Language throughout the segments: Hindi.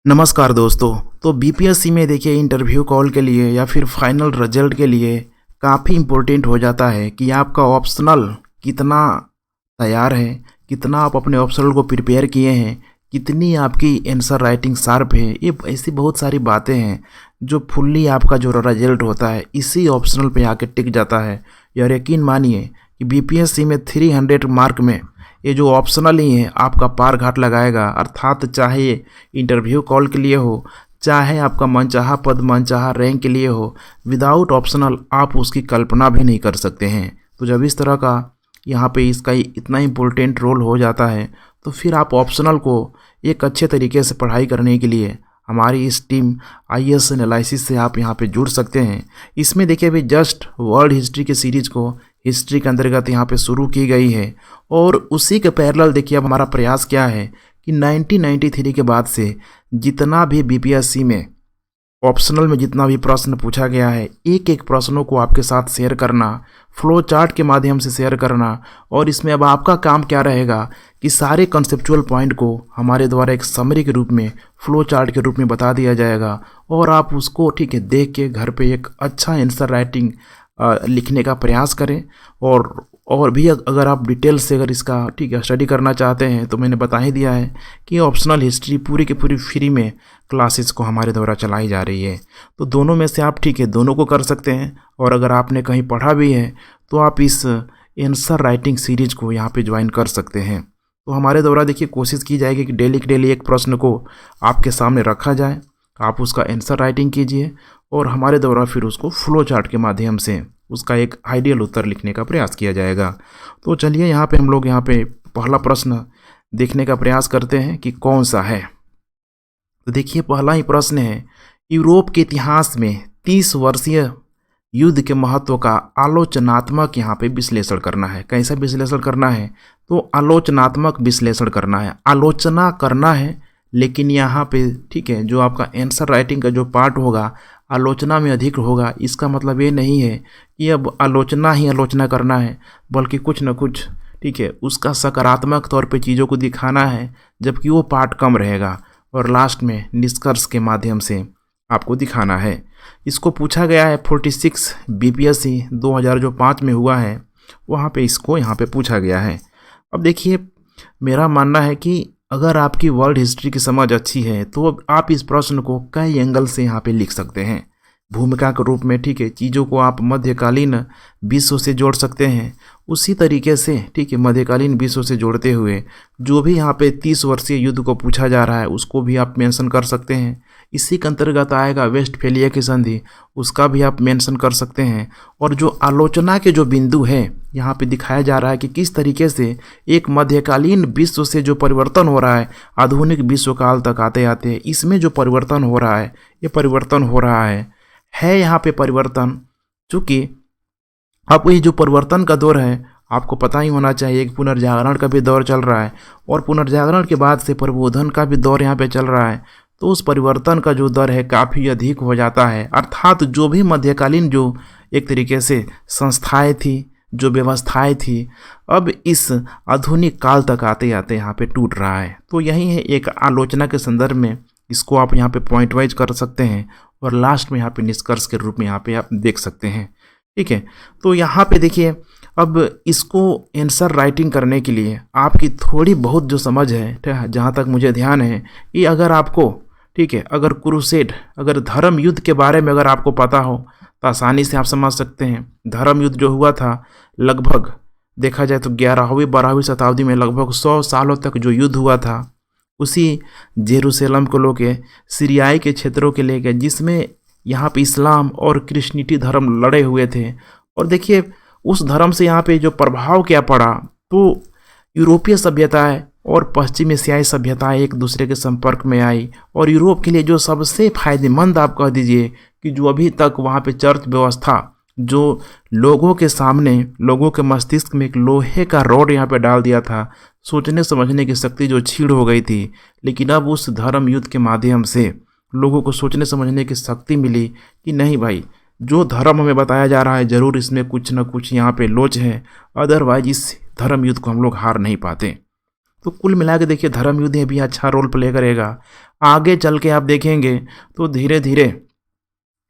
नमस्कार दोस्तों। तो बीपीएससी में देखिए इंटरव्यू कॉल के लिए या फिर फाइनल रिजल्ट के लिए काफ़ी इम्पोर्टेंट हो जाता है कि आपका ऑप्शनल कितना तैयार है, कितना आप अपने ऑप्शनल को प्रिपेयर किए हैं, कितनी आपकी आंसर राइटिंग शार्प है। ये ऐसी बहुत सारी बातें हैं जो फुल्ली आपका जो रिजल्ट होता है इसी ऑप्शनल पे आके टिक जाता है। और यकीन मानिए कि बीपीएससी में 300 मार्क में ये जो ऑप्शनल ही है आपका पार घाट लगाएगा। अर्थात चाहे इंटरव्यू कॉल के लिए हो, चाहे आपका मनचाहा पद मनचाहा रैंक के लिए हो, विदाउट ऑप्शनल आप उसकी कल्पना भी नहीं कर सकते हैं। तो जब इस तरह का यहाँ पे इसका इतना इम्पोर्टेंट रोल हो जाता है तो फिर आप ऑप्शनल को एक अच्छे तरीके से पढ़ाई करने के लिए हमारी इस टीम आईएएस एनालिसिस से आप यहाँ पे जुड़ सकते हैं। इसमें देखिए अभी जस्ट वर्ल्ड हिस्ट्री के सीरीज को हिस्ट्री के अंतर्गत यहाँ पे शुरू की गई है और उसी के पैरेलल देखिए अब हमारा प्रयास क्या है कि 1993 के बाद से जितना भी बीपीएससी में ऑप्शनल में जितना भी प्रश्न पूछा गया है एक एक प्रश्नों को आपके साथ शेयर करना, फ्लो चार्ट के माध्यम से शेयर करना। और इसमें अब आपका काम क्या रहेगा कि सारे कंसेप्चुअल पॉइंट को हमारे द्वारा एक समरी के रूप में, फ्लो चार्ट के रूप में बता दिया जाएगा और आप उसको ठीक है देख के घर पे एक अच्छा आंसर राइटिंग लिखने का प्रयास करें। और भी अगर आप डिटेल से अगर इसका ठीक है स्टडी करना चाहते हैं तो मैंने बता ही दिया है कि ऑप्शनल हिस्ट्री पूरी की पूरी फ्री में क्लासेस को हमारे द्वारा चलाई जा रही है। तो दोनों में से आप ठीक है दोनों को कर सकते हैं। और अगर आपने कहीं पढ़ा भी है तो आप इस आंसर राइटिंग सीरीज को यहाँ पे ज्वाइन कर सकते हैं। तो हमारे द्वारा देखिए कोशिश की जाएगी कि डेली के डेली एक प्रश्न को आपके सामने रखा जाए, आप उसका आंसर राइटिंग कीजिए और हमारे द्वारा फिर उसको फ्लो चार्ट के माध्यम से उसका एक आइडियल उत्तर लिखने का प्रयास किया जाएगा। तो चलिए यहाँ पे हम लोग यहाँ पे पहला प्रश्न देखने का प्रयास करते हैं कि कौन सा है। तो देखिए पहला ही प्रश्न है, यूरोप के इतिहास में 30 वर्षीय युद्ध के महत्व का आलोचनात्मक यहाँ पे विश्लेषण करना है। कैसा विश्लेषण करना है? तो आलोचनात्मक विश्लेषण करना है, आलोचना करना है। लेकिन यहाँ पे ठीक है जो आपका आंसर राइटिंग का जो पार्ट होगा आलोचना में अधिक होगा। इसका मतलब ये नहीं है कि अब आलोचना ही आलोचना करना है, बल्कि कुछ न कुछ ठीक है उसका सकारात्मक तौर पे चीज़ों को दिखाना है, जबकि वो पार्ट कम रहेगा और लास्ट में निष्कर्ष के माध्यम से आपको दिखाना है। इसको पूछा गया है 46 बीपीएससी 2005 में हुआ है, वहाँ पे इसको यहाँ पे पूछा गया है। अब देखिए मेरा मानना है कि अगर आपकी वर्ल्ड हिस्ट्री की समझ अच्छी है तो आप इस प्रश्न को कई एंगल से यहाँ पे लिख सकते हैं। भूमिका के रूप में ठीक है चीज़ों को आप मध्यकालीन विश्व से जोड़ सकते हैं। उसी तरीके से ठीक है मध्यकालीन विश्व से जोड़ते हुए जो भी यहाँ पे 30 वर्षीय युद्ध को पूछा जा रहा है उसको भी आप मेंशन कर सकते हैं। इसी के अंतर्गत आएगा वेस्टफेलिया की संधि, उसका भी आप मेंशन कर सकते हैं। और जो आलोचना के जो बिंदु है यहाँ पे दिखाया जा रहा है कि किस तरीके से एक मध्यकालीन विश्व से जो परिवर्तन हो रहा है आधुनिक विश्व काल तक आते आते इसमें जो परिवर्तन हो रहा है ये परिवर्तन हो रहा है यहाँ पे परिवर्तन। चूँकि अब ये जो परिवर्तन का दौर है आपको पता ही होना चाहिए, एक पुनर्जागरण का भी दौर चल रहा है और पुनर्जागरण के बाद से प्रबोधन का भी दौर यहाँ पे चल रहा है। तो उस परिवर्तन का जो दर है काफ़ी अधिक हो जाता है। अर्थात जो भी मध्यकालीन जो एक तरीके से संस्थाएं थी, जो व्यवस्थाएं थी, अब इस आधुनिक काल तक आते आते यहाँ पे टूट रहा है। तो यही है एक आलोचना के संदर्भ में इसको आप यहाँ पे पॉइंट वाइज कर सकते हैं और लास्ट में यहाँ पे निष्कर्ष के रूप में यहाँ पे आप देख सकते हैं। ठीक है, तो यहाँ पे देखिए अब इसको आंसर राइटिंग करने के लिए आपकी थोड़ी बहुत जो समझ है, जहाँ तक मुझे ध्यान है कि अगर आपको ठीक है अगर क्रूसेड अगर धर्म युद्ध के बारे में अगर आपको पता हो तो आसानी से आप समझ सकते हैं। धर्म युद्ध जो हुआ था लगभग देखा जाए तो 11वीं 12वीं शताब्दी में लगभग 100 सालों तक जो युद्ध हुआ था उसी जेरूशलेम को लेके सीरियाई के क्षेत्रों के लेके, जिसमें यहाँ पे इस्लाम और क्रिश्चियनिटी धर्म लड़े हुए थे। और देखिए उस धर्म से यहाँ पे जो प्रभाव क्या पड़ा तो यूरोपीय सभ्यताएं और पश्चिम एशियाई सभ्यताएं एक दूसरे के संपर्क में आई। और यूरोप के लिए जो सबसे फायदेमंद आप कह दीजिए कि जो अभी तक वहाँ पे चर्च व्यवस्था जो लोगों के सामने लोगों के मस्तिष्क में एक लोहे का रॉड यहाँ पे डाल दिया था, सोचने समझने की शक्ति जो छीड़ हो गई थी, लेकिन अब उस धर्म युद्ध के माध्यम से लोगों को सोचने समझने की शक्ति मिली कि नहीं भाई जो धर्म हमें बताया जा रहा है ज़रूर इसमें कुछ न कुछ यहाँ पे लोच है, अदरवाइज इस धर्म युद्ध को हम लोग हार नहीं पाते। तो कुल मिला के देखिए धर्म युद्ध में भी अच्छा रोल प्ले करेगा। आगे चल के आप देखेंगे तो धीरे धीरे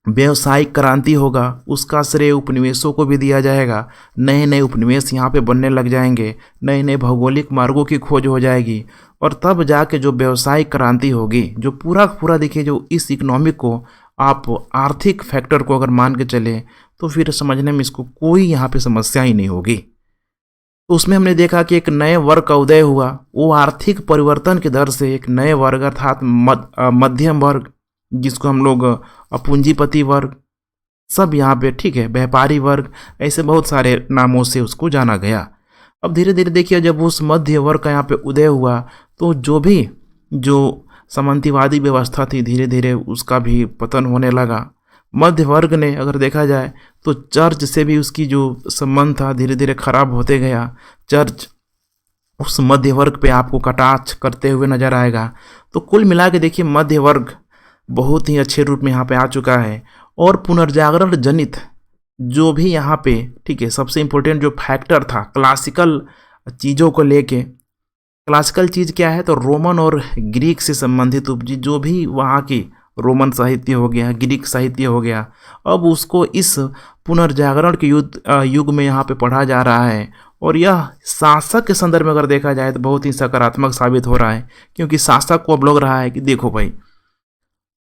व्यावसायिक क्रांति होगा, उसका श्रेय उपनिवेशों को भी दिया जाएगा। नए नए उपनिवेश यहाँ पे बनने लग जाएंगे, नए नए भौगोलिक मार्गों की खोज हो जाएगी और तब जाके जो व्यावसायिक क्रांति होगी, जो पूरा देखिए, जो इस इकोनॉमिक को आप आर्थिक फैक्टर को अगर मान के चले तो फिर समझने में इसको कोई यहाँ पे समस्या ही नहीं होगी। तो उसमें हमने देखा कि एक नए वर्ग का उदय हुआ, वो आर्थिक परिवर्तन की दर से एक नए वर्ग अर्थात मध्यम वर्ग, जिसको हम लोग पूंजीपति वर्ग सब यहाँ पे, ठीक है, व्यापारी वर्ग, ऐसे बहुत सारे नामों से उसको जाना गया। अब धीरे धीरे देखिए जब उस मध्य वर्ग का यहाँ पे उदय हुआ तो जो सामंतवादी व्यवस्था थी धीरे धीरे उसका भी पतन होने लगा। मध्य वर्ग ने अगर देखा जाए तो चर्च से भी उसकी जो संबंध था धीरे धीरे खराब होते गया। चर्च उस मध्य वर्ग पे आपको कटाक्ष करते हुए नजर आएगा। तो कुल मिला के देखिए मध्य वर्ग बहुत ही अच्छे रूप में यहाँ पे आ चुका है और पुनर्जागरण जनित जो भी यहाँ पे, ठीक है, सबसे इम्पोर्टेंट जो फैक्टर था क्लासिकल चीज़ों को लेके, क्लासिकल चीज़ क्या है तो रोमन और ग्रीक से संबंधित उपजी जो भी वहाँ की रोमन साहित्य हो गया, ग्रीक साहित्य हो गया, अब उसको इस पुनर्जागरण के युग में यहाँ पे पढ़ा जा रहा है। और यह शासक के संदर्भ में अगर देखा जाए तो बहुत ही सकारात्मक साबित हो रहा है, क्योंकि शासक को अब लग रहा है कि देखो भाई,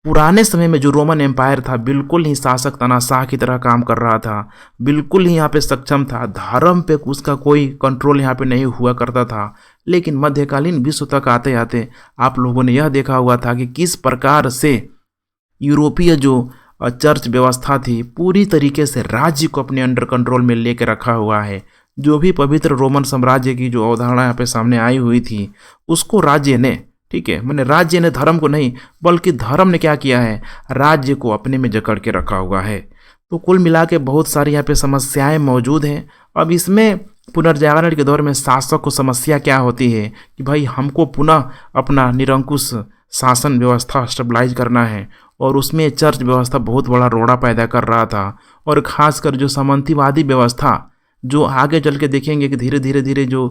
पुराने समय में जो रोमन एम्पायर था बिल्कुल ही शासक तानाशाह की तरह काम कर रहा था, बिल्कुल ही यहाँ पे सक्षम था, धर्म पे उसका कोई कंट्रोल यहाँ पे नहीं हुआ करता था। लेकिन मध्यकालीन विश्व तक आते आते आप लोगों ने यह देखा हुआ था कि किस प्रकार से यूरोपीय जो चर्च व्यवस्था थी पूरी तरीके से राज्य को अपने अंडर कंट्रोल में लेके रखा हुआ है। जो भी पवित्र रोमन साम्राज्य की जो अवधारणा यहाँ पे सामने आई हुई थी उसको राज्य ने, ठीक है, मैंने राज्य ने धर्म को नहीं बल्कि धर्म ने क्या किया है, राज्य को अपने में जकड़ के रखा हुआ है। तो कुल मिला के बहुत सारी यहाँ पे समस्याएं मौजूद हैं। अब इसमें पुनर्जागरण के दौर में शासक को समस्या क्या होती है कि भाई हमको पुनः अपना निरंकुश शासन व्यवस्था स्टेबलाइज करना है, और उसमें चर्च व्यवस्था बहुत बड़ा रोड़ा पैदा कर रहा था। और खासकर जो सामंतवादी व्यवस्था जो आगे चल के देखेंगे कि धीरे धीरे जो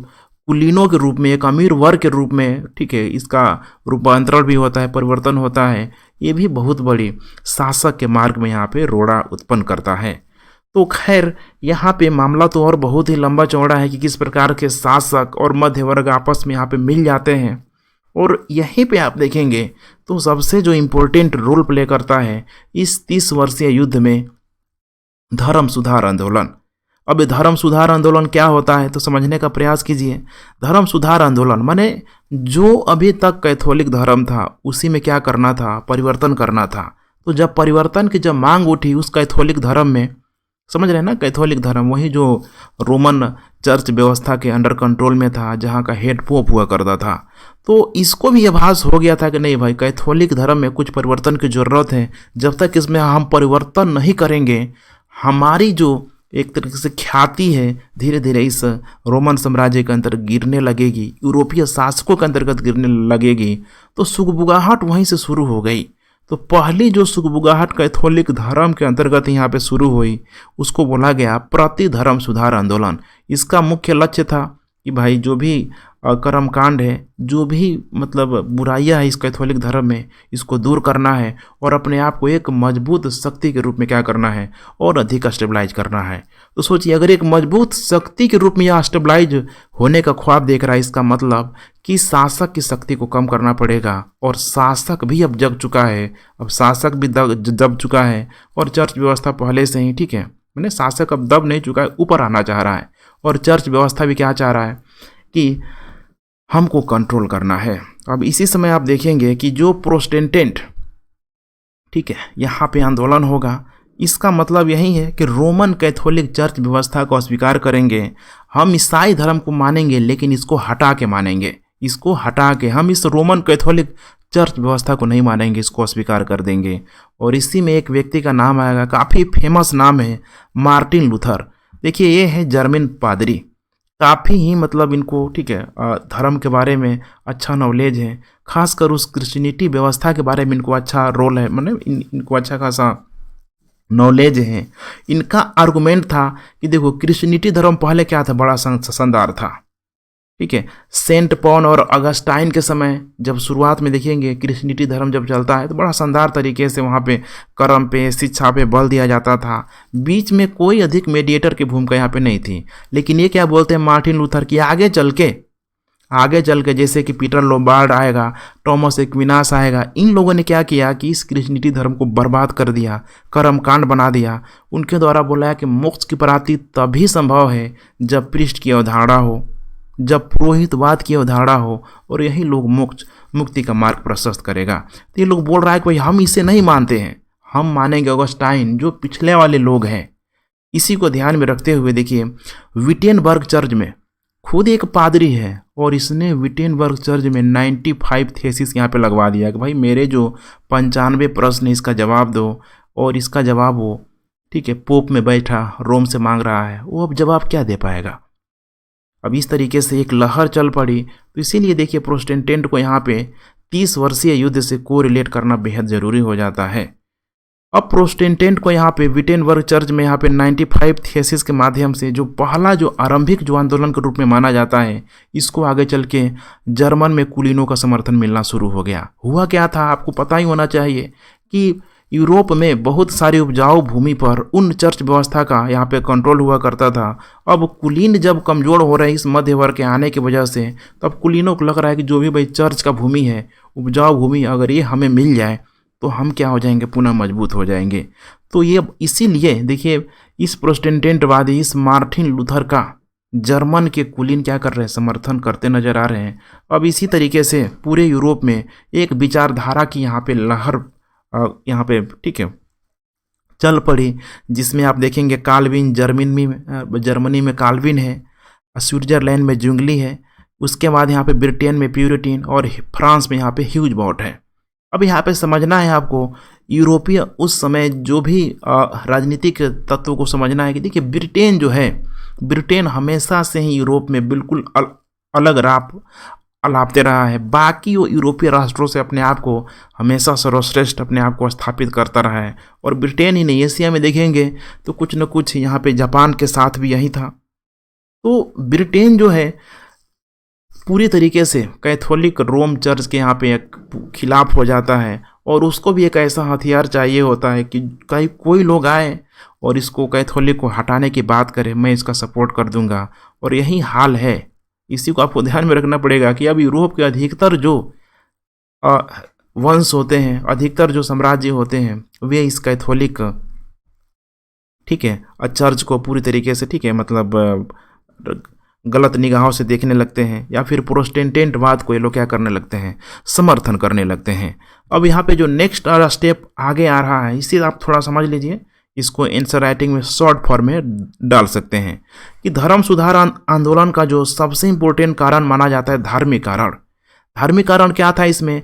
कुलीनों के रूप में, एक अमीर वर्ग के रूप में, ठीक है, इसका रूपांतरण भी होता है, परिवर्तन होता है, ये भी बहुत बड़ी शासक के मार्ग में यहाँ पे रोड़ा उत्पन्न करता है। तो खैर यहाँ पे मामला तो और बहुत ही लंबा चौड़ा है कि किस प्रकार के शासक और मध्य वर्ग आपस में यहाँ पे मिल जाते हैं। और यहीं पे आप देखेंगे तो सबसे जो इम्पोर्टेंट रोल प्ले करता है इस 30 वर्षीय युद्ध में धर्म सुधार आंदोलन। अब धर्म सुधार आंदोलन क्या होता है तो समझने का प्रयास कीजिए। धर्म सुधार आंदोलन माने जो अभी तक कैथोलिक धर्म था उसी में क्या करना था, परिवर्तन करना था। तो जब परिवर्तन की जब मांग उठी उस कैथोलिक धर्म में, समझ रहे हैं ना, कैथोलिक धर्म वही जो रोमन चर्च व्यवस्था के अंडर कंट्रोल में था, जहाँ का हेड पोप हुआ करता था। तो इसको भी आभास हो गया था कि नहीं भाई, कैथोलिक धर्म में कुछ परिवर्तन की ज़रूरत है। जब तक इसमें हम परिवर्तन नहीं करेंगे हमारी जो एक तरीके से ख्याति है धीरे धीरे इस रोमन साम्राज्य के अंतर्गत गिरने लगेगी, यूरोपीय शासकों के अंतर्गत गिरने लगेगी। तो सुगबुगाहट वहीं से शुरू हो गई। तो पहली जो सुगबुगाहट कैथोलिक धर्म के अंतर्गत यहाँ पे शुरू हुई उसको बोला गया प्रति धर्म सुधार आंदोलन। इसका मुख्य लक्ष्य था कि भाई जो भी कर्मकांड है, जो भी मतलब बुराइयां है इस कैथोलिक धर्म में, इसको दूर करना है और अपने आप को एक मजबूत शक्ति के रूप में क्या करना है और अधिक स्टेबलाइज करना है। तो सोचिए अगर एक मजबूत शक्ति के रूप में यह स्टेबलाइज होने का ख्वाब देख रहा है, इसका मतलब कि शासक की शक्ति को कम करना पड़ेगा। और शासक भी अब जग चुका है, अब शासक भी दब चुका है और चर्च व्यवस्था पहले से ही, ठीक है, मैंने शासक अब दब नहीं चुका है, ऊपर आना चाह रहा है। और चर्च व्यवस्था भी क्या चाह रहा है कि हमको कंट्रोल करना है। अब इसी समय आप देखेंगे कि जो प्रोटेस्टेंट, ठीक है, यहाँ पे आंदोलन होगा, इसका मतलब यही है कि रोमन कैथोलिक चर्च व्यवस्था को अस्वीकार करेंगे। हम ईसाई धर्म को मानेंगे लेकिन इसको हटा के मानेंगे, इसको हटा के हम इस रोमन कैथोलिक चर्च व्यवस्था को नहीं मानेंगे, इसको अस्वीकार कर देंगे। और इसी में एक व्यक्ति का नाम आएगा, काफ़ी फेमस नाम है, मार्टिन लूथर। देखिए ये है जर्मन पादरी, काफ़ी ही मतलब इनको, ठीक है, धर्म के बारे में अच्छा नॉलेज है, खासकर उस क्रिश्चियनिटी व्यवस्था के बारे में इनको अच्छा रोल है, मतलब इनको अच्छा खासा नॉलेज है। इनका आर्गुमेंट था कि देखो क्रिश्चियनिटी धर्म पहले क्या था, बड़ा शानदार था, ठीक है। सेंट पॉल और अगस्टाइन के समय जब शुरुआत में देखेंगे क्रिश्चियनिटी धर्म जब चलता है तो बड़ा शानदार तरीके से वहाँ पे कर्म पे शिक्षा पे बल दिया जाता था। बीच में कोई अधिक मीडिएटर की भूमिका यहाँ पे नहीं थी। लेकिन ये क्या बोलते हैं मार्टिन लूथर की आगे चल के जैसे कि पीटर लोम्बार्ड आएगा, टॉमस एक्विनास आएगा, इन लोगों ने क्या किया कि इस क्रिश्चियनिटी धर्म को बर्बाद कर दिया, कर्मकांड बना दिया। उनके द्वारा बोला कि मोक्ष की प्राप्ति तभी संभव है जब पृष्ठ की अवधारणा हो, जब पुरोहितवाद की अवधारणा हो, और यही लोग मोक्ष मुक्ति का मार्ग प्रशस्त करेगा। तो ये लोग बोल रहा है कि भाई हम इसे नहीं मानते हैं, हम मानेंगे ऑगस्टाइन जो पिछले वाले लोग हैं। इसी को ध्यान में रखते हुए देखिए विटेनबर्ग चर्च में खुद एक पादरी है और इसने विटेनबर्ग चर्च में 95 थेसिस यहाँ पे लगवा दिया कि भाई मेरे जो 95 प्रश्न इसका जवाब दो, और इसका जवाब वो ठीक है पोप में बैठा रोम से मांग रहा है, वो अब जवाब क्या दे पाएगा। अब इस तरीके से एक लहर चल पड़ी। तो इसीलिए देखिए प्रोटेस्टेंट को यहाँ पे 30 वर्षीय युद्ध से को रिलेट करना बेहद ज़रूरी हो जाता है। अब प्रोटेस्टेंट को यहाँ पे विटेनबर्ग चर्च में यहाँ पे 95 थीसिस के माध्यम से जो पहला जो आरंभिक जो आंदोलन के रूप में माना जाता है, इसको आगे चल के जर्मन में कुलीनों का समर्थन मिलना शुरू हो गया। हुआ क्या था आपको पता ही होना चाहिए कि यूरोप में बहुत सारी उपजाऊ भूमि पर उन चर्च व्यवस्था का यहाँ पे कंट्रोल हुआ करता था। अब कुलीन जब कमज़ोर हो रहे हैं इस मध्य वर्ग के आने की वजह से, तब कुलीनों को लग रहा है कि जो भी भाई चर्च का भूमि है, उपजाऊ भूमि, अगर ये हमें मिल जाए तो हम क्या हो जाएंगे, पुनः मजबूत हो जाएंगे। तो ये इसीलिए देखिए इस प्रोटेस्टेंटवादी इस मार्टिन लूथर का जर्मन के कुलीन क्या कर रहे हैं, समर्थन करते नजर आ रहे हैं। अब इसी तरीके से पूरे यूरोप में एक विचारधारा की यहाँ पे लहर यहाँ पे ठीक है चल पड़ी, जिसमें आप देखेंगे काल्विन जर्मनी में काल्विन है, स्विट्जरलैंड में जुंगली है, उसके बाद यहाँ पे ब्रिटेन में प्यूरिटीन, और फ्रांस में यहाँ पे ह्यूजबॉट है। अब यहाँ पे समझना है आपको यूरोपीय उस समय जो भी राजनीतिक तत्वों को समझना है कि देखिए ब्रिटेन जो है, ब्रिटेन हमेशा से ही यूरोप में बिल्कुल अलग राह अलापते रहा है। बाकी वो यूरोपीय राष्ट्रों से अपने आप को हमेशा सर्वश्रेष्ठ अपने आप को स्थापित करता रहा है। और ब्रिटेन ही नहीं, एशिया में देखेंगे तो कुछ न कुछ यहाँ पे जापान के साथ भी यही था। तो ब्रिटेन जो है पूरी तरीके से कैथोलिक रोम चर्च के यहाँ पे खिलाफ हो जाता है, और उसको भी एक ऐसा हथियार चाहिए होता है कि कहीं कोई लोग आए और इसको कैथोलिक को हटाने की बात करे, मैं इसका सपोर्ट कर दूंगा। और यही हाल है, इसी को आपको ध्यान में रखना पड़ेगा कि अब यूरोप के अधिकतर जो वंश होते हैं, अधिकतर जो साम्राज्य होते हैं, वे इस कैथोलिक ठीक है चर्च को पूरी तरीके से ठीक है मतलब गलत निगाहों से देखने लगते हैं, या फिर प्रोटेस्टेंटवाद को ये लोग क्या करने लगते हैं, समर्थन करने लगते हैं। अब यहाँ पे जो नेक्स्ट स्टेप आगे आ रहा है, इसे आप थोड़ा समझ लीजिए, इसको आंसर राइटिंग में शॉर्ट फॉर्म में डाल सकते हैं कि धर्म सुधार आंदोलन का जो सबसे इम्पोर्टेंट कारण माना जाता है धार्मिक कारण। धार्मिक कारण क्या था इसमें,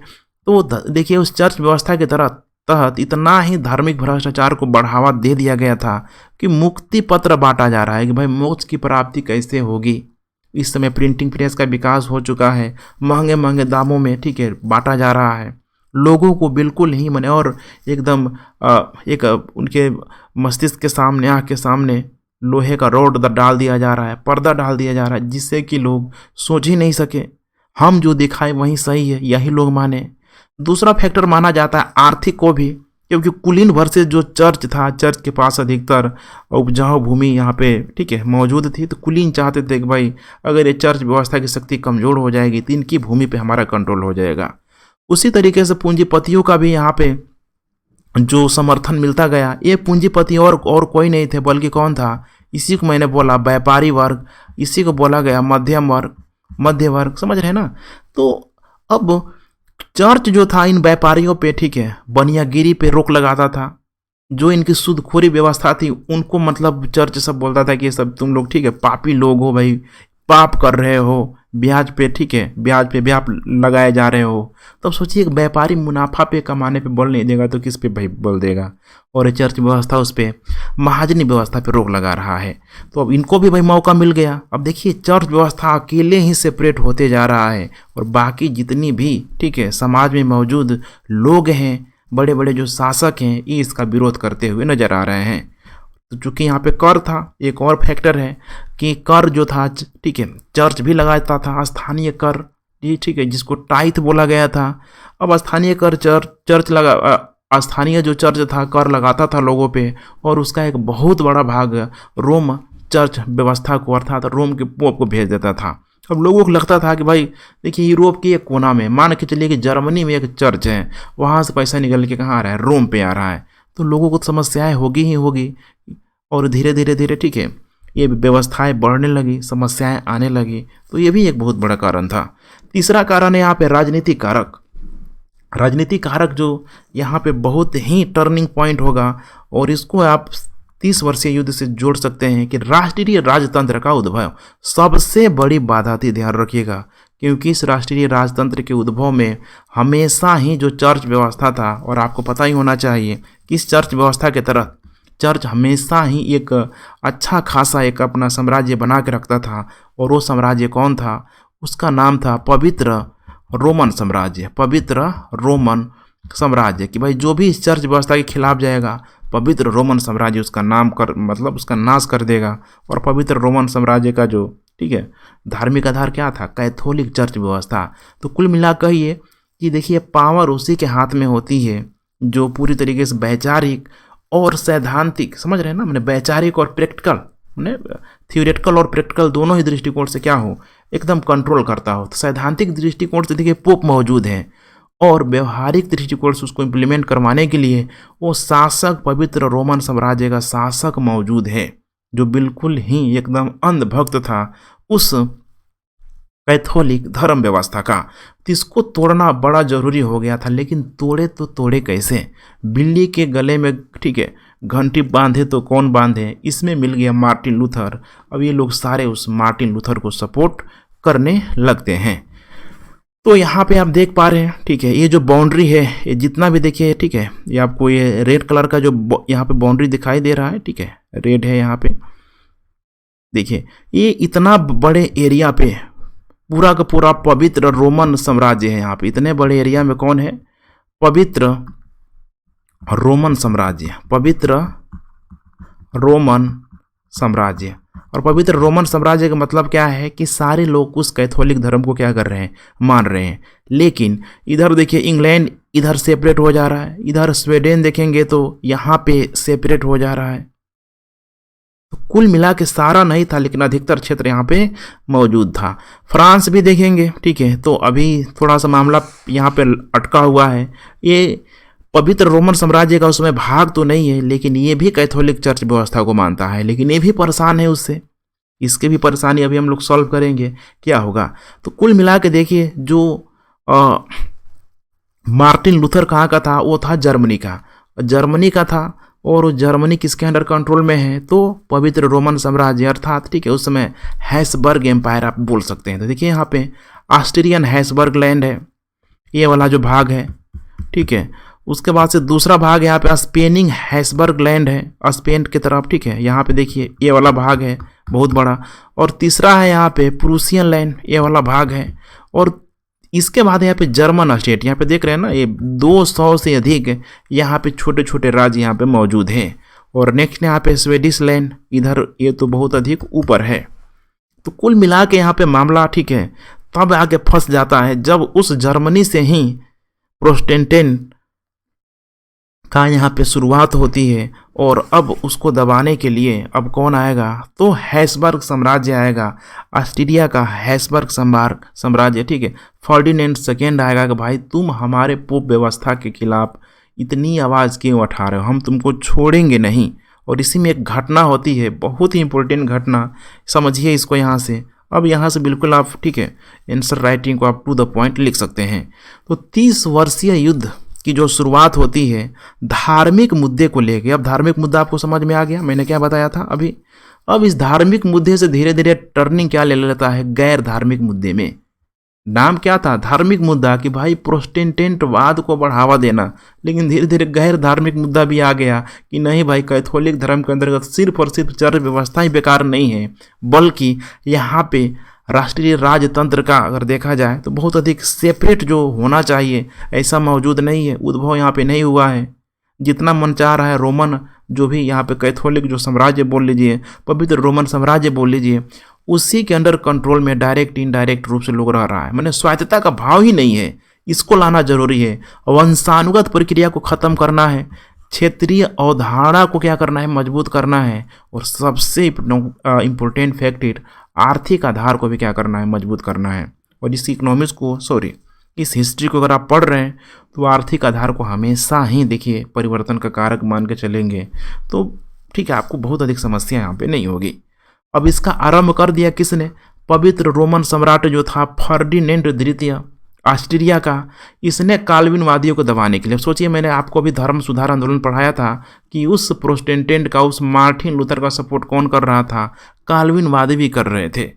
तो देखिए उस चर्च व्यवस्था के तहत इतना ही धार्मिक भ्रष्टाचार को बढ़ावा दे दिया गया था कि मुक्ति पत्र बांटा जा रहा है कि भाई मोक्ष की प्राप्ति कैसे होगी। इस समय प्रिंटिंग प्रेस का विकास हो चुका है, महंगे महंगे दामों में ठीक है बांटा जा रहा है लोगों को, बिल्कुल ही मने और एकदम एक उनके मस्तिष्क के सामने, आँख के सामने लोहे का रोड डाल दिया जा रहा है, पर्दा डाल दिया जा रहा है, जिससे कि लोग सोच ही नहीं सके, हम जो दिखाए वही सही है, यही लोग माने। दूसरा फैक्टर माना जाता है आर्थिक को भी, क्योंकि कुलीन वर्सेस जो चर्च था, चर्च के पास अधिकतर उपजाऊ भूमि यहाँ पे ठीक है मौजूद थी। तो कुलीन चाहते थे कि भाई अगर ये चर्च व्यवस्था की शक्ति कमज़ोर हो जाएगी तो इनकी भूमि पे हमारा कंट्रोल हो जाएगा। उसी तरीके से पूंजीपतियों का भी यहाँ पे जो समर्थन मिलता गया, ये पूंजीपति और कोई नहीं थे, बल्कि कौन था, इसी को मैंने बोला व्यापारी वर्ग, इसी को बोला गया मध्यम वर्ग, मध्य वर्ग, समझ रहे ना। तो अब चर्च जो था इन व्यापारियों पे ठीक है बनियागिरी पे रोक लगाता था। जो इनकी सूदखोरी व्यवस्था थी उनको मतलब चर्च सब बोलता था कि ये सब तुम लोग ठीक है पापी लोग हो, भाई पाप कर रहे हो, ब्याज पे ठीक है ब्याज पे ब्याज लगाए जा रहे हो। तब सोचिए व्यापारी मुनाफा पे कमाने पे बल नहीं देगा तो किस पे भाई बल देगा, और ये चर्च व्यवस्था उस पर महाजनी व्यवस्था पे रोक लगा रहा है। तो अब इनको भी भाई मौका मिल गया। अब देखिए चर्च व्यवस्था अकेले ही सेपरेट होते जा रहा है, और बाकी जितनी भी ठीक है समाज में मौजूद लोग हैं, बड़े बड़े जो शासक हैं, ये इसका विरोध करते हुए नजर आ रहे हैं। तो चूंकि यहाँ पे कर था, एक और फैक्टर है कि कर जो था, ठीक है, चर्च भी लगाता था स्थानीय कर, ये ठीक है, जिसको टाइथ बोला गया था। अब स्थानीय कर चर्च लगा, स्थानीय जो चर्च था कर लगाता था लोगों पे, और उसका एक बहुत बड़ा भाग रोम चर्च व्यवस्था को अर्थात रोम के पोप को भेज देता था। अब लोगों को लगता था कि भाई देखिए यूरोप के एक कोना में, मान के चलिए कि जर्मनी में एक चर्च है, वहाँ से पैसा निकल के कहाँ आ रहा है, रोम पे आ रहा है, तो लोगों को समस्याएं होगी ही होगी। और धीरे धीरे धीरे ठीक है ये व्यवस्थाएं बढ़ने लगी, समस्याएं आने लगी, तो ये भी एक बहुत बड़ा कारण था। तीसरा कारण है यहाँ पे राजनीतिक कारक। राजनीतिक कारक जो यहाँ पे बहुत ही टर्निंग पॉइंट होगा, और इसको आप 30 वर्षीय युद्ध से जोड़ सकते हैं कि राष्ट्रीय राजतंत्र का उद्भव सबसे बड़ी बाधा थी, ध्यान रखिएगा, क्योंकि इस राष्ट्रीय राजतंत्र के उद्भव में हमेशा ही जो चर्च व्यवस्था था, और आपको पता ही होना चाहिए कि इस चर्च व्यवस्था के तरह चर्च हमेशा ही एक अच्छा खासा एक अपना साम्राज्य बना के रखता था, और वो साम्राज्य कौन था, उसका नाम था पवित्र रोमन साम्राज्य। पवित्र रोमन साम्राज्य कि भाई जो भी इस चर्च व्यवस्था के खिलाफ जाएगा, पवित्र रोमन साम्राज्य उसका नाम कर मतलब उसका नाश कर देगा। और पवित्र रोमन साम्राज्य का जो ठीक है धार्मिक आधार क्या था, कैथोलिक चर्च व्यवस्था। तो कुल मिला कहिए कि देखिए पावर उसी के हाथ में होती है जो पूरी तरीके से वैचारिक और सैद्धांतिक, समझ रहे हैं ना, मैंने वैचारिक और प्रैक्टिकल, मैंने थियोरेटिकल और प्रैक्टिकल दोनों ही दृष्टिकोण से क्या हो, एकदम कंट्रोल करता हो। तो सैद्धांतिक दृष्टिकोण से देखिए पोप मौजूद है, और व्यवहारिक दृष्टिकोण से उसको इम्प्लीमेंट करवाने के लिए वो शासक पवित्र रोमन साम्राज्य का शासक मौजूद है, जो बिल्कुल ही एकदम अंधभक्त था उस कैथोलिक धर्म व्यवस्था का। तो इसको तोड़ना बड़ा जरूरी हो गया था, लेकिन तोड़े तो तोड़े कैसे, बिल्ली के गले में ठीक है घंटी बांधे तो कौन बांधे, इसमें मिल गया मार्टिन लूथर। अब ये लोग सारे उस मार्टिन लूथर को सपोर्ट करने लगते हैं। तो यहाँ पे आप देख पा रहे हैं ठीक है, ये जो बाउंड्री है, ये जितना भी देखिए ठीक है, ये आपको ये रेड कलर का जो यहाँ पे बाउंड्री दिखाई दे रहा है ठीक है, रेड है यहाँ पे, देखिए ये इतना बड़े एरिया पे पूरा का पूरा पवित्र रोमन साम्राज्य है। यहाँ पे इतने बड़े एरिया में कौन है, पवित्र रोमन साम्राज्य, पवित्र रोमन साम्राज्य। और पवित्र रोमन साम्राज्य का मतलब क्या है कि सारे लोग उस कैथोलिक धर्म को क्या कर रहे हैं, मान रहे हैं। लेकिन इधर देखिए इंग्लैंड इधर सेपरेट हो जा रहा है, इधर स्वीडन देखेंगे तो यहाँ पे सेपरेट हो जा रहा है। तो कुल मिला के सारा नहीं था, लेकिन अधिकतर क्षेत्र यहाँ पे मौजूद था। फ्रांस भी देखेंगे ठीक है, तो अभी थोड़ा सा मामला यहाँ पे अटका हुआ है। ये पवित्र रोमन साम्राज्य का उसमें भाग तो नहीं है, लेकिन ये भी कैथोलिक चर्च व्यवस्था को मानता है, लेकिन ये भी परेशान है उससे। इसके भी परेशानी अभी हम लोग सॉल्व करेंगे क्या होगा। तो कुल मिला के देखिए जो मार्टिन लूथर कहाँ का था, वो था जर्मनी का था। और जर्मनी किसके अंडर कंट्रोल में है, तो पवित्र रोमन साम्राज्य अर्थात ठीक है उस समय हैसबर्ग एम्पायर आप बोल सकते हैं। तो देखिए यहाँ पे ऑस्ट्रियन हैसबर्ग लैंड है, ये वाला जो भाग है ठीक है। उसके बाद से दूसरा भाग यहाँ पे स्पेनिंग हैसबर्ग लैंड है, स्पेन की तरफ ठीक है, यहाँ पे देखिए ये वाला भाग है बहुत बड़ा। और तीसरा है यहाँ पे प्रूसियन लैंड, ये वाला भाग है। और इसके बाद यहाँ पे जर्मन स्टेट, यहाँ पे देख रहे हैं ना, ये 200 से अधिक यहाँ पे छोटे छोटे राज्य यहाँ पे मौजूद हैं। और नेक्स्ट यहाँ पे स्वीडिश लैंड, इधर ये तो बहुत अधिक ऊपर है। तो कुल मिला के यहाँ पे मामला ठीक है तब आगे फंस जाता है जब उस जर्मनी से ही प्रोटेस्टेंट का यहाँ पे शुरुआत होती है। और अब उसको दबाने के लिए अब कौन आएगा, तो हैसबर्ग साम्राज्य आएगा, ऑस्ट्रिया का हैसबर्ग साम्राज्य ठीक है। फर्डिनेंड सेकेंड आएगा कि भाई तुम हमारे पोप व्यवस्था के खिलाफ इतनी आवाज़ क्यों उठा रहे हो, हम तुमको छोड़ेंगे नहीं। और इसी में एक घटना होती है, बहुत ही इंपॉर्टेंट घटना, समझिए इसको यहाँ से। अब यहाँ से बिल्कुल आप ठीक है आंसर राइटिंग को आप टू द पॉइंट लिख सकते हैं। तो 30 वर्षीय युद्ध की जो शुरुआत होती है धार्मिक मुद्दे को लेके। अब धार्मिक मुद्दा आपको समझ में आ गया, मैंने क्या बताया था अभी। अब इस धार्मिक मुद्दे से धीरे धीरे टर्निंग क्या ले लेता है, गैर धार्मिक मुद्दे में। नाम क्या था, धार्मिक मुद्दा, कि भाई प्रोटेस्टेंटवाद को बढ़ावा देना। लेकिन धीरे धीरे गैर धार्मिक मुद्दा भी आ गया कि नहीं भाई कैथोलिक धर्म के अंतर्गत सिर्फ और सिर्फ चर्च व्यवस्था ही बेकार नहीं है, बल्कि यहाँ पे राष्ट्रीय राजतंत्र का अगर देखा जाए तो बहुत अधिक सेपरेट जो होना चाहिए ऐसा मौजूद नहीं है, उद्भव यहाँ पे नहीं हुआ है। जितना मन चाह रहा है रोमन जो भी यहाँ पे कैथोलिक जो साम्राज्य बोल लीजिए, पवित्र रोमन साम्राज्य बोल लीजिए, उसी के अंडर कंट्रोल में डायरेक्ट इनडायरेक्ट रूप से लोग रह रहा है। मैंने स्वायत्तता का भाव ही नहीं है, इसको लाना जरूरी है। वंशानुगत प्रक्रिया को खत्म करना है, क्षेत्रीय अवधारणा को क्या करना है, मजबूत करना है, और सबसे इम्पोर्टेंट फैक्टर आर्थिक आधार को भी क्या करना है, मजबूत करना है। और इस इकोनॉमिक्स को इस हिस्ट्री को अगर आप पढ़ रहे हैं तो आर्थिक आधार को हमेशा ही देखिए परिवर्तन का कारक मान के चलेंगे तो ठीक है, आपको बहुत अधिक समस्या यहाँ पे नहीं होगी। अब इसका आरंभ कर दिया किसने, पवित्र रोमन सम्राट जो था फर्डिनेंड द्वितीय ऑस्ट्रिया का। इसने काल्विनवादियों को दबाने के लिए, सोचिए मैंने आपको अभी धर्म सुधार आंदोलन पढ़ाया था कि उस प्रोटेस्टेंट का, उस मार्टिन लूथर का सपोर्ट कौन कर रहा था, काल्विनवादी भी कर रहे थे।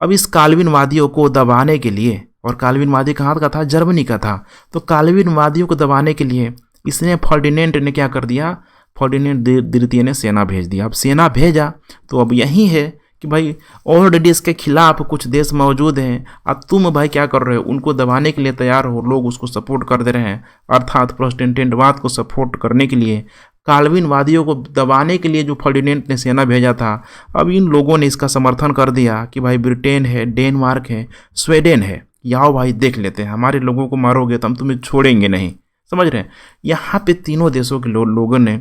अब इस काल्विनवादियों को दबाने के लिए, और काल्विनवादी कहाँ का था, जर्मनी का था, तो काल्विनवादियों को दबाने के लिए इसने फर्डिनेंड ने क्या कर दिया, फर्डिनेंड द्वितीय ने सेना भेज दिया। अब सेना भेजा तो अब यही है कि भाई ऑलरेडी इसके खिलाफ कुछ देश मौजूद हैं, अब तुम भाई क्या कर रहे हो, उनको दबाने के लिए तैयार हो, लोग उसको सपोर्ट कर दे रहे हैं, अर्थात प्रोटेस्टेंटवाद को सपोर्ट करने के लिए, काल्विनवादियों को दबाने के लिए जो फर्डिनेंड ने सेना भेजा था, अब इन लोगों ने इसका समर्थन कर दिया कि भाई ब्रिटेन है, डेनमार्क है, स्वीडन है, आओ भाई देख लेते हैं, हमारे लोगों को मारोगे तो हम तुम्हें छोड़ेंगे नहीं, समझ रहे हैं। यहाँ पे तीनों देशों के लोगों ने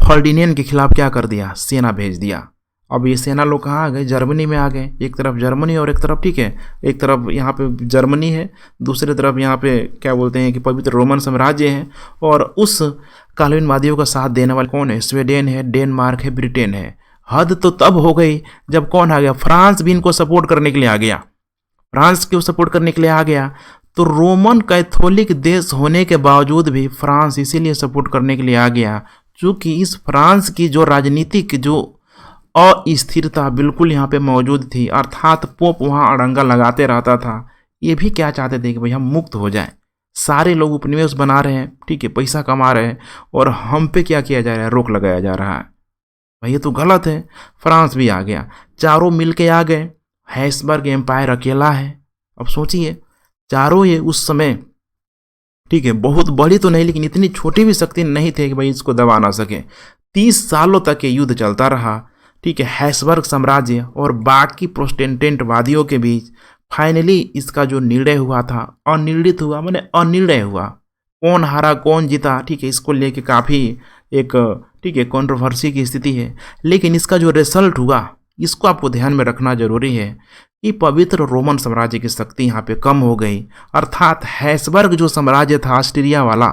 फर्डिनेंड के खिलाफ क्या कर दिया, सेना भेज दिया। अब ये सेना लोग कहाँ आ गए, जर्मनी में आ गए। एक तरफ जर्मनी और एक तरफ ठीक है, एक तरफ यहाँ पे जर्मनी है, दूसरी तरफ यहाँ पे क्या बोलते हैं कि पवित्र रोमन साम्राज्य है, और उस काल्विनवादियों का साथ देने वाले कौन है, स्वीडन है, डेनमार्क है, ब्रिटेन है। हद तो तब हो गई जब कौन आ गया, फ्रांस भी इनको सपोर्ट करने के लिए आ गया। फ्रांस क्यों सपोर्ट करने के लिए आ गया, तो रोमन कैथोलिक देश होने के बावजूद भी फ्रांस इसीलिए सपोर्ट करने के लिए आ गया क्योंकि इस फ्रांस की जो राजनीतिक जो अस्थिरता बिल्कुल यहाँ पे मौजूद थी, अर्थात पोप वहाँ अड़ंगा लगाते रहता था। ये भी क्या चाहते थे कि भाई हम मुक्त हो जाएं, सारे लोग उपनिवेश बना रहे हैं, ठीक है, पैसा कमा रहे हैं, और हम पे क्या किया जा रहा है, रोक लगाया जा रहा है। भाई ये तो गलत है। फ्रांस भी आ गया, चारों मिल के आ गए। हैब्सबर्ग एम्पायर अकेला है। अब सोचिए चारों ये उस समय ठीक है, बहुत बड़ी तो नहीं लेकिन इतनी छोटी भी शक्ति नहीं थे कि भाई इसको दबा ना सके। 30 सालों तक ये युद्ध चलता रहा, ठीक है, हैब्सबर्ग साम्राज्य और बाकी प्रोटेस्टेंटवादियों के बीच। फाइनली इसका जो निर्णय हुआ था, अनिर्णित हुआ, माने अनिर्णय हुआ। कौन हारा कौन जीता, ठीक है, इसको लेके काफ़ी एक ठीक है कंट्रोवर्सी की स्थिति है, लेकिन इसका जो रिजल्ट हुआ इसको आपको ध्यान में रखना जरूरी है कि पवित्र रोमन साम्राज्य की शक्ति यहाँ पे कम हो गई, अर्थात हैब्सबर्ग जो साम्राज्य था ऑस्ट्रिया वाला,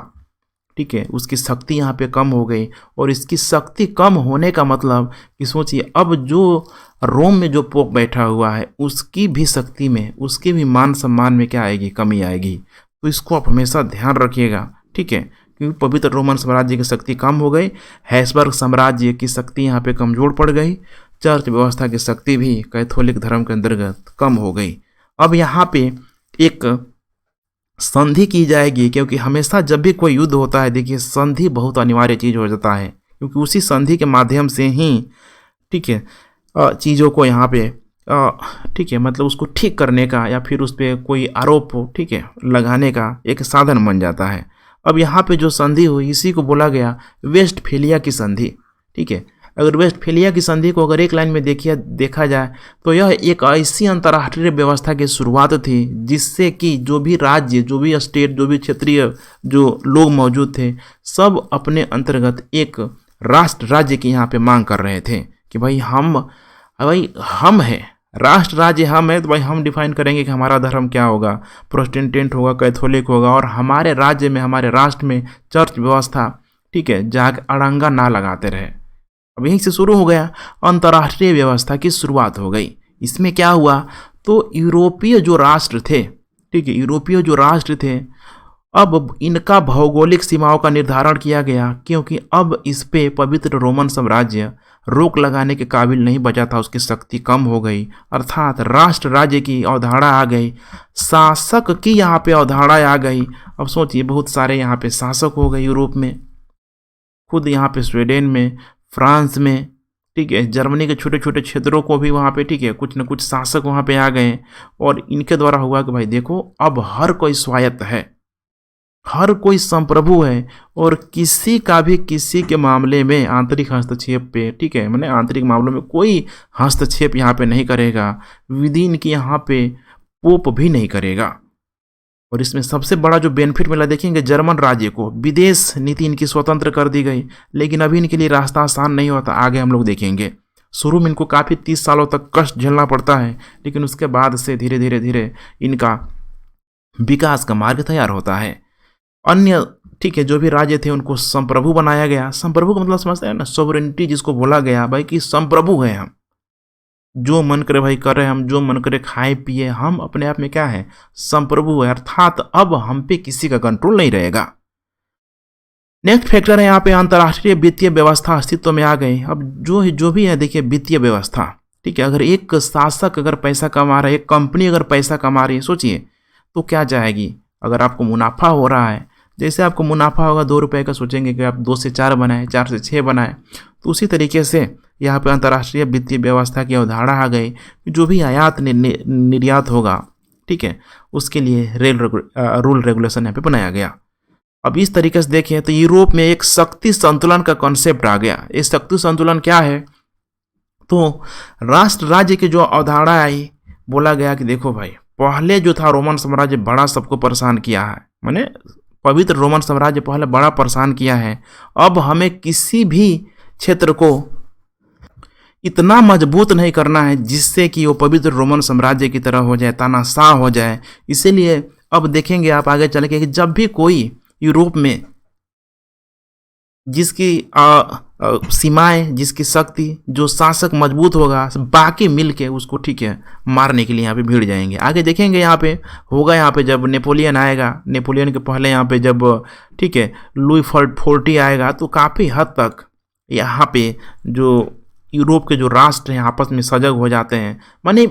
ठीक है, उसकी शक्ति यहाँ पे कम हो गई। और इसकी शक्ति कम होने का मतलब कि सोचिए अब जो रोम में जो पोप बैठा हुआ है उसकी भी शक्ति में, उसके भी मान सम्मान में क्या आएगी, कमी आएगी। तो इसको आप हमेशा ध्यान रखिएगा, ठीक है, क्योंकि पवित्र रोमन साम्राज्य की शक्ति कम हो गई, हैब्सबर्ग साम्राज्य की शक्ति यहाँ पे कमजोर पड़ गई, चर्च व्यवस्था की शक्ति भी कैथोलिक धर्म के अंतर्गत कम हो गई। अब यहाँ पे एक संधि की जाएगी, क्योंकि हमेशा जब भी कोई युद्ध होता है देखिए संधि बहुत अनिवार्य चीज़ हो जाता है, क्योंकि उसी संधि के माध्यम से ही ठीक है चीज़ों को यहाँ पे ठीक है मतलब उसको ठीक करने का या फिर उस पर कोई आरोप ठीक है लगाने का एक साधन बन जाता है। अब यहाँ पे जो संधि हुई इसी को बोला गया वेस्टफेलिया की संधि, ठीक है। अगर वेस्टफेलिया की संधि को अगर एक लाइन में देखा जाए तो यह एक ऐसी अंतर्राष्ट्रीय व्यवस्था की शुरुआत थी जिससे कि जो भी राज्य, जो भी स्टेट, जो भी क्षेत्रीय जो लोग मौजूद थे सब अपने अंतर्गत एक राष्ट्र राज्य की यहाँ पे मांग कर रहे थे कि भाई हम है, राष्ट्र राज्य हम है, तो भाई हम डिफाइन करेंगे कि हमारा धर्म क्या होगा, प्रोटेस्टेंट होगा, कैथोलिक होगा, और हमारे राज्य में, हमारे राष्ट्र में चर्च व्यवस्था ठीक है जाके अड़ंगा ना लगाते रहे। अब यहीं से शुरू हो गया, अंतर्राष्ट्रीय व्यवस्था की शुरुआत हो गई। इसमें क्या हुआ, तो यूरोपीय जो राष्ट्र थे, ठीक है, यूरोपीय जो राष्ट्र थे, अब इनका भौगोलिक सीमाओं का निर्धारण किया गया, क्योंकि अब इस पे पवित्र रोमन साम्राज्य रोक लगाने के काबिल नहीं बचा था, उसकी शक्ति कम हो गई, अर्थात राष्ट्र राज्य की अवधारणा आ गई, शासक की यहाँ पे अवधारणा आ गई। अब सोचिए बहुत सारे यहाँ पे शासक हो गए यूरोप में, खुद यहाँ पे स्वीडन में, फ्रांस में, ठीक है, जर्मनी के छोटे छोटे क्षेत्रों को भी वहाँ पे ठीक है कुछ न कुछ शासक वहाँ पे आ गए, और इनके द्वारा हुआ कि भाई देखो अब हर कोई स्वायत्त है, हर कोई संप्रभु है और किसी का भी किसी के मामले में आंतरिक हस्तक्षेप पे, ठीक है, मैंने आंतरिक मामलों में कोई हस्तक्षेप यहाँ पे नहीं करेगा। विदिन की यहाँ पे पोप भी नहीं करेगा। और इसमें सबसे बड़ा जो बेनिफिट मिला देखेंगे, जर्मन राज्य को विदेश नीति इनकी स्वतंत्र कर दी गई। लेकिन अभी इनके लिए रास्ता आसान नहीं होता, आगे हम लोग देखेंगे। शुरू में इनको काफ़ी 30 सालों तक कष्ट झेलना पड़ता है, लेकिन उसके बाद से धीरे धीरे धीरे इनका विकास का मार्ग तैयार होता है। अन्य, ठीक है, जो भी राज्य थे उनको संप्रभु बनाया गया। संप्रभु का मतलब समझते हैं ना, सोवरेनिटी जिसको बोला गया भाई कि संप्रभु है हम, जो मन करे भाई करे, हम जो मन करे खाए पिए, हम अपने आप में क्या है, संप्रभु है। अर्थात अब हम पे किसी का कंट्रोल नहीं रहेगा। नेक्स्ट फैक्टर है यहाँ पे अंतर्राष्ट्रीय वित्तीय व्यवस्था अस्तित्व में आ गई। अब जो भी है देखिए, वित्तीय व्यवस्था, ठीक है, अगर एक शासक अगर पैसा कमा रहा है, एक कंपनी अगर पैसा कमा रही है, सोचिए तो क्या चाहेगी। अगर आपको मुनाफा हो रहा है, जैसे आपको मुनाफा होगा 2 रुपये का, सोचेंगे कि आप 2 से 4 बनाएं, 4 से 6 बनाएं। तो उसी तरीके से यहाँ पे अंतर्राष्ट्रीय वित्तीय व्यवस्था की अवधारणा आ गई कि जो भी आयात निर्यात होगा, ठीक है, उसके लिए रूल रेगुलेशन यहाँ पे बनाया गया। अब इस तरीके से देखें तो यूरोप में एक शक्ति संतुलन का कॉन्सेप्ट आ गया। ये शक्ति संतुलन क्या है, तो राष्ट्र राज्य की जो अवधारणा आई, बोला गया कि देखो भाई, पहले जो था रोमन साम्राज्य बड़ा सबको परेशान किया है, माने पवित्र रोमन साम्राज्य पहले बड़ा परेशान किया है। अब हमें किसी भी क्षेत्र को इतना मजबूत नहीं करना है जिससे कि वो पवित्र रोमन साम्राज्य की तरह हो जाए, तानाशाह हो जाए। इसीलिए अब देखेंगे आप आगे चल के कि जब भी कोई यूरोप में जिसकी सीमाएं, जिसकी शक्ति, जो शासक मजबूत होगा, बाकी मिल के उसको, ठीक है, मारने के लिए यहाँ पे भीड़ जाएंगे। आगे देखेंगे यहाँ पे होगा, यहाँ पे जब नेपोलियन आएगा, नेपोलियन के पहले यहाँ पे जब, ठीक है, लुई 14 आएगा, तो काफ़ी हद तक यहाँ पे जो यूरोप के जो राष्ट्र हैं आपस में सजग हो जाते हैं। माने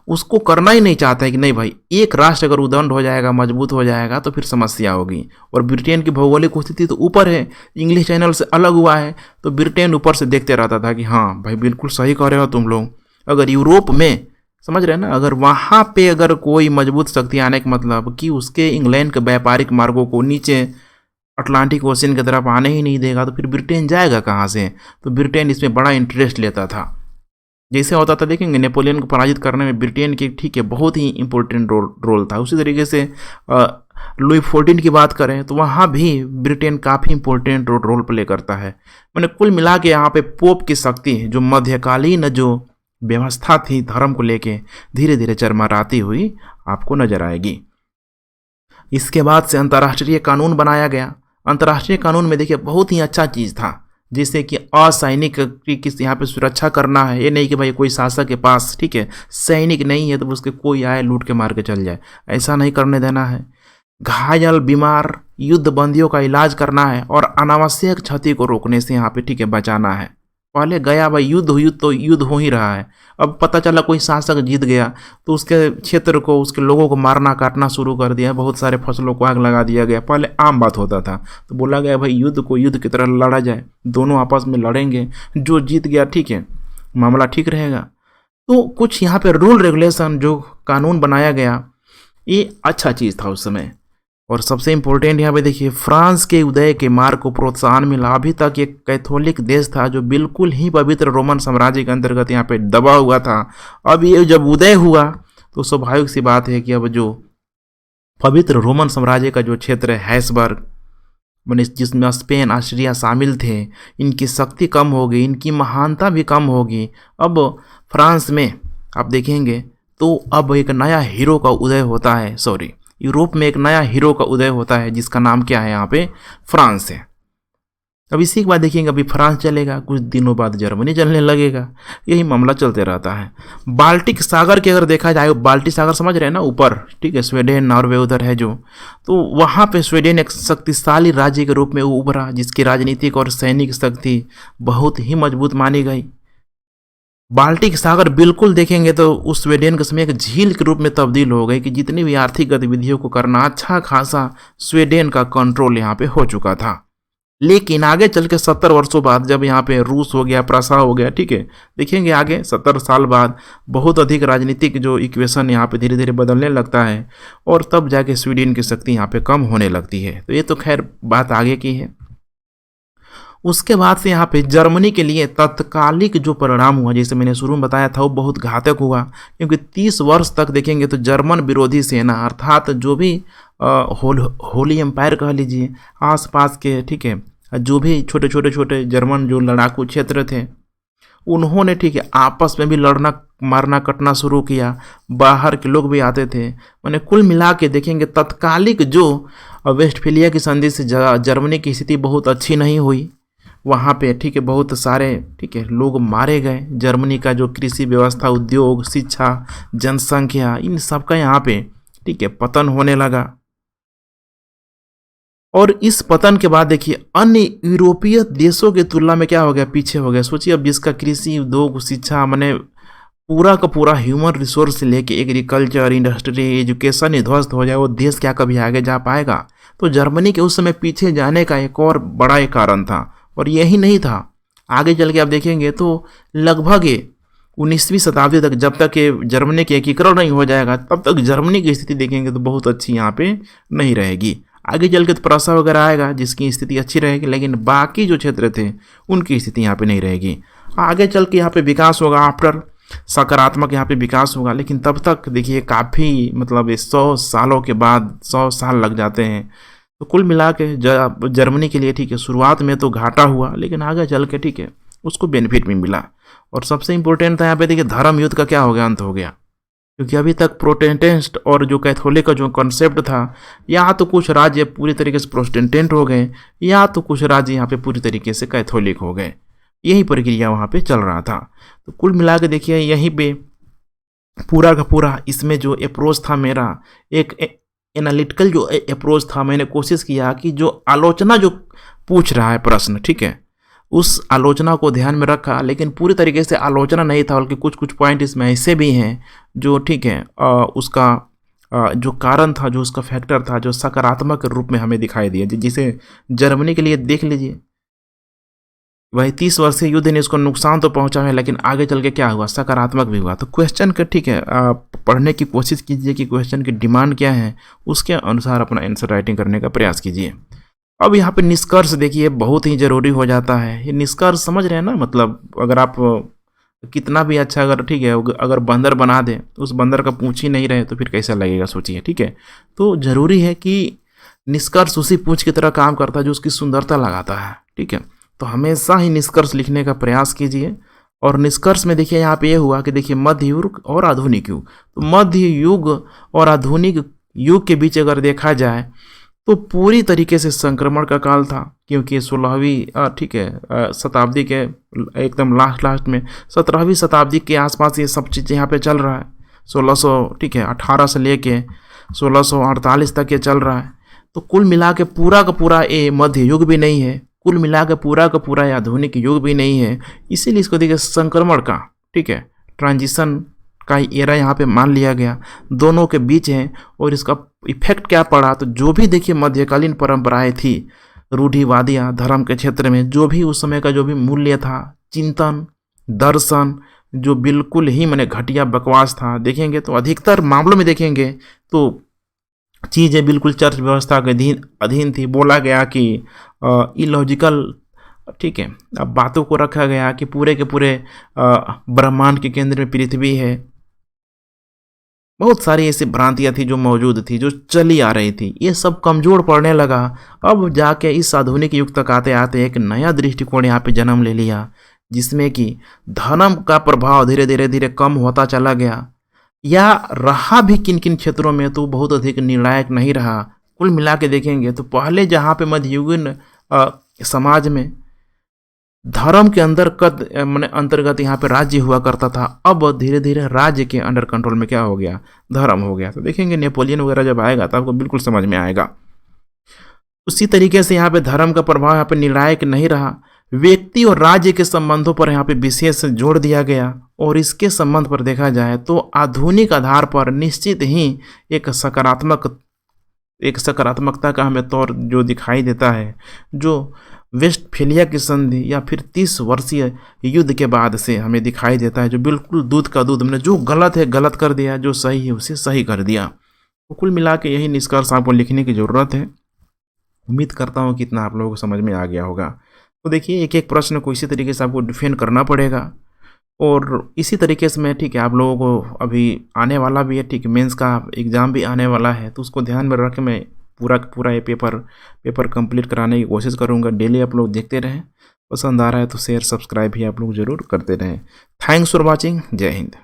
उसको करना ही नहीं चाहता है कि नहीं भाई, एक राष्ट्र अगर उदंड हो जाएगा, मजबूत हो जाएगा तो फिर समस्या होगी। और ब्रिटेन की भौगोलिक स्थिति तो ऊपर है, इंग्लिश चैनल से अलग हुआ है, तो ब्रिटेन ऊपर से देखते रहता था कि हाँ भाई बिल्कुल सही कह रहे हो तुम लोग। अगर यूरोप में, समझ रहे हैं ना, अगर वहाँ पे अगर कोई मजबूत शक्ति आने का मतलब कि उसके इंग्लैंड के व्यापारिक मार्गों को नीचे अटलांटिक ओशन की तरफ आने ही नहीं देगा, तो फिर ब्रिटेन जाएगा कहाँ से। तो ब्रिटेन इसमें बड़ा इंटरेस्ट लेता था। जैसे होता था, देखेंगे नेपोलियन को पराजित करने में ब्रिटेन की, ठीक है, बहुत ही इंपॉर्टेंट रोल था। उसी तरीके से लुई 14 की बात करें तो वहाँ भी ब्रिटेन काफ़ी इंपॉर्टेंट रोल प्ले करता है। मैंने कुल मिला के यहाँ पे पोप की शक्ति, जो मध्यकालीन जो व्यवस्था थी धर्म को लेके, धीरे धीरे चरमराती हुई आपको नजर आएगी। इसके बाद से अंतर्राष्ट्रीय कानून बनाया गया। अंतर्राष्ट्रीय कानून में देखिए बहुत ही अच्छा चीज़ था, जैसे कि असैनिक की यहाँ पे सुरक्षा करना है। ये नहीं कि भाई कोई शासक के पास, ठीक है, सैनिक नहीं है तो उसके कोई आए लूट के मार के चल जाए, ऐसा नहीं करने देना है। घायल, बीमार, युद्ध बंदियों का इलाज करना है और अनावश्यक क्षति को रोकने से यहाँ पे, ठीक है, बचाना है। पहले गया भाई युद्ध तो युद्ध हो ही रहा है। अब पता चला कोई शासक जीत गया तो उसके क्षेत्र को, उसके लोगों को मारना काटना शुरू कर दिया, बहुत सारे फसलों को आग लगा दिया गया। पहले आम बात होता था, तो बोला गया भाई युद्ध को युद्ध की तरह लड़ा जाए, दोनों आपस में लड़ेंगे, जो जीत गया, ठीक है, मामला ठीक रहेगा। तो कुछ यहाँ पे रूल रेगुलेशन, जो कानून बनाया गया, ये अच्छा चीज़ था उस समय। और सबसे इम्पोर्टेंट यहाँ पे देखिए, फ्रांस के उदय के मार्ग को प्रोत्साहन मिला। अभी तक एक कैथोलिक देश था जो बिल्कुल ही पवित्र रोमन साम्राज्य के अंतर्गत यहाँ पे दबा हुआ था। अब ये जब उदय हुआ तो स्वाभाविक सी बात है कि अब जो पवित्र रोमन साम्राज्य का जो क्षेत्र है हैब्सबर्ग, मैंने जिसमें स्पेन, ऑस्ट्रिया शामिल थे, इनकी शक्ति कम होगी, इनकी महानता भी कम होगी। अब फ्रांस में आप देखेंगे तो अब एक नया हीरो का उदय होता है, यूरोप में एक नया हीरो का उदय होता है, जिसका नाम क्या है यहाँ पे, फ्रांस है। अब इसी के बाद देखेंगे अभी फ्रांस चलेगा, कुछ दिनों बाद जर्मनी चलने लगेगा, यही मामला चलते रहता है। बाल्टिक सागर की अगर देखा जाए, बाल्टिक सागर समझ रहे हैं ना, ऊपर, ठीक है, स्वीडन, नॉर्वे उधर है जो, तो वहाँ पे स्वीडन एक शक्तिशाली राज्य के रूप में उभरा, जिसकी राजनीतिक और सैनिक शक्ति बहुत ही मजबूत मानी गई। बाल्टिक सागर बिल्कुल देखेंगे तो उस स्वीडन के समय एक झील के रूप में तब्दील हो गई कि जितनी भी आर्थिक गतिविधियों को करना, अच्छा खासा स्वीडन का कंट्रोल यहाँ पे हो चुका था। लेकिन आगे चल के 70 वर्षों बाद जब यहाँ पे रूस हो गया, प्रसा हो गया, ठीक है, देखेंगे आगे 70 साल बाद बहुत अधिक राजनीतिक जो इक्वेशन यहाँ पे धीरे धीरे बदलने लगता है और तब जाके स्वीडन की शक्ति यहाँ पे कम होने लगती है। तो ये तो खैर बात आगे की है। उसके बाद से यहाँ पे जर्मनी के लिए तत्कालिक जो परिणाम हुआ, जैसे मैंने शुरू में बताया था, वो बहुत घातक हुआ, क्योंकि 30 वर्ष तक देखेंगे तो जर्मन विरोधी सेना अर्थात जो भी होली एम्पायर कह लीजिए, आसपास के, ठीक है, जो भी छोटे जर्मन जो लड़ाकू क्षेत्र थे, उन्होंने, ठीक है, आपस में भी लड़ना मारना कटना शुरू किया, बाहर के लोग भी आते थे। मैंने कुल मिला के देखेंगे तत्कालिक जो वेस्टफेलिया की संधि से जर्मनी की स्थिति बहुत अच्छी नहीं हुई। वहाँ पे, ठीक है, बहुत सारे, ठीक है, लोग मारे गए। जर्मनी का जो कृषि व्यवस्था, उद्योग, शिक्षा, जनसंख्या, इन सब का यहाँ पे, ठीक है, पतन होने लगा। और इस पतन के बाद देखिए अन्य यूरोपीय देशों की तुलना में क्या हो गया, पीछे हो गया। सोचिए अब जिसका कृषि, उद्योग, शिक्षा, मैंने पूरा का पूरा ह्यूमन रिसोर्स से लेके एग्रीकल्चर, इंडस्ट्री, एजुकेशन ही ध्वस्त हो जाए, वो देश क्या कभी आगे जा पाएगा? तो जर्मनी के उस समय पीछे जाने का एक और बड़ा एक कारण था। और यही नहीं था, आगे चल के आप देखेंगे तो लगभग 19वीं शताब्दी तक, जब तक ये जर्मनी के एकीकरण नहीं हो जाएगा, तब तक जर्मनी की स्थिति देखेंगे तो बहुत अच्छी यहाँ पे नहीं रहेगी। आगे चल के तो प्रसा वगैरह आएगा जिसकी स्थिति अच्छी रहेगी, लेकिन बाकी जो क्षेत्र थे उनकी स्थिति यहाँ पे नहीं रहेगी। आगे चल के यहाँ पे विकास होगा, आफ्टर सकारात्मक यहाँ पे विकास होगा, लेकिन तब तक देखिए काफ़ी, मतलब 100 सालों के बाद 100 साल लग जाते हैं। तो कुल मिला के जर्मनी के लिए, ठीक है, शुरुआत में तो घाटा हुआ, लेकिन आगे चल के, ठीक है, उसको बेनिफिट भी मिला। और सबसे इम्पोर्टेंट था यहाँ पे देखिए धर्म युद्ध का क्या हो गया, अंत हो गया। क्योंकि अभी तक प्रोटेस्टेंट और जो कैथोलिक का जो कॉन्सेप्ट था, या तो कुछ राज्य पूरी तरीके से प्रोटेस्टेंट हो गए, या तो कुछ राज्य यहाँ पे पूरी तरीके से कैथोलिक हो गए। यही प्रक्रिया वहाँ पे चल रहा था। तो कुल मिला के देखिए यहीं पे पूरा का पूरा इसमें जो अप्रोच था मेरा, एक एनालिटिकल जो अप्रोच था, मैंने कोशिश किया कि जो आलोचना जो पूछ रहा है प्रश्न, ठीक है, उस आलोचना को ध्यान में रखा, लेकिन पूरी तरीके से आलोचना नहीं था, बल्कि कुछ कुछ पॉइंट इसमें ऐसे भी हैं जो, ठीक है, उसका जो कारण था, जो उसका फैक्टर था, जो सकारात्मक रूप में हमें दिखाई दिया। जिसे जर्मनी के लिए देख लीजिए, वही 30 वर्षीय युद्ध ने इसको नुकसान तो पहुंचा है, लेकिन आगे चल के क्या हुआ, सकारात्मक भी हुआ। तो क्वेश्चन का, ठीक है, पढ़ने की कोशिश कीजिए कि क्वेश्चन की डिमांड क्या है, उसके अनुसार अपना आंसर राइटिंग करने का प्रयास कीजिए। अब यहाँ पे निष्कर्ष देखिए बहुत ही ज़रूरी हो जाता है। ये निष्कर्ष समझ रहे हैं ना, मतलब अगर आप कितना भी अच्छा, अगर, ठीक है, अगर बंदर बना दे, उस बंदर का पूंछ ही नहीं रहे तो फिर कैसा लगेगा, सोचिए, ठीक है। तो ज़रूरी है कि निष्कर्ष उसी पूंछ की तरह काम करता है जो उसकी सुंदरता लगाता है, ठीक है। तो हमेशा ही निष्कर्ष लिखने का प्रयास कीजिए। और निष्कर्ष में देखिए यहाँ पे ये हुआ कि देखिए मध्य युग और आधुनिक युग, तो मध्य युग और आधुनिक युग के बीच अगर देखा जाए तो पूरी तरीके से संक्रमण का काल था, क्योंकि 16वीं, ठीक है, शताब्दी के एकदम लास्ट में 17वीं शताब्दी के आसपास ये सब चीज़ यहाँ पे चल रहा है। 1600, ठीक है, 18 से लेके 1648 तक ये चल रहा है। तो कुल मिला के पूरा का पूरा ये मध्य युग भी नहीं है, कुल मिला के पूरा का पूरा आधुनिक युग भी नहीं है। इसीलिए इसको देखिए संक्रमण का, ठीक है, ट्रांजिशन का एरा यहाँ पे मान लिया गया, दोनों के बीच है। और इसका इफेक्ट क्या पड़ा, तो जो भी देखिए मध्यकालीन परंपराएं थी, रूढ़िवादियाँ धर्म के क्षेत्र में, जो भी उस समय का जो भी मूल्य था, चिंतन, दर्शन, जो बिल्कुल ही मैंने घटिया बकवास था, देखेंगे तो अधिकतर मामलों में देखेंगे तो चीज़ें बिल्कुल चर्च व्यवस्था के अधीन थी। बोला गया कि इलॉजिकल, ठीक है, अब बातों को रखा गया कि पूरे के पूरे ब्रह्मांड के केंद्र में पृथ्वी है। बहुत सारी ऐसी भ्रांतियाँ थी जो मौजूद थी, जो चली आ रही थी, ये सब कमज़ोर पड़ने लगा। अब जाके इस आधुनिक युग तक आते आते एक नया दृष्टिकोण यहाँ पे जन्म ले लिया, जिसमें कि धर्म का प्रभाव धीरे धीरे कम होता चला गया, या रहा भी किन किन क्षेत्रों में तो बहुत अधिक निर्णायक नहीं रहा। कुल मिला के देखेंगे तो पहले जहाँ पे मध्ययुगीन समाज में धर्म के अंतर्गत यहाँ पे राज्य हुआ करता था, अब धीरे धीरे राज्य के अंडर कंट्रोल में क्या हो गया, धर्म हो गया। तो देखेंगे नेपोलियन वगैरह जब आएगा तो आपको बिल्कुल समझ में आएगा। उसी तरीके से यहाँ पे धर्म का प्रभाव यहाँ पे निर्णायक नहीं रहा, व्यक्ति और राज्य के संबंधों पर यहाँ पे विशेष जोर दिया गया। और इसके संबंध पर देखा जाए तो आधुनिक आधार पर निश्चित ही एक सकारात्मकता का हमें तौर जो दिखाई देता है, जो वेस्टफेलिया की संधि या फिर 30 वर्षीय युद्ध के बाद से हमें दिखाई देता है, जो बिल्कुल दूध का दूध, हमने जो गलत है गलत कर दिया, जो सही है उसे सही कर दिया। तो कुल मिला के यही निष्कर्ष आपको लिखने की ज़रूरत है। उम्मीद करता हूँ कि इतना आप लोगों को समझ में आ गया होगा। तो देखिए, एक एक प्रश्न को इसी तरीके से आपको डिफेंड करना पड़ेगा और इसी तरीके से मैं, ठीक है, आप लोगों को अभी आने वाला भी है, ठीक है, मेंस का एग्ज़ाम भी आने वाला है, तो उसको ध्यान में रख के मैं पूरा ये पेपर कंप्लीट कराने की कोशिश करूँगा। डेली आप लोग देखते रहें, पसंद आ रहा है तो शेयर सब्सक्राइब भी आप लोग ज़रूर करते रहें। Thanks for watching. जय हिंद।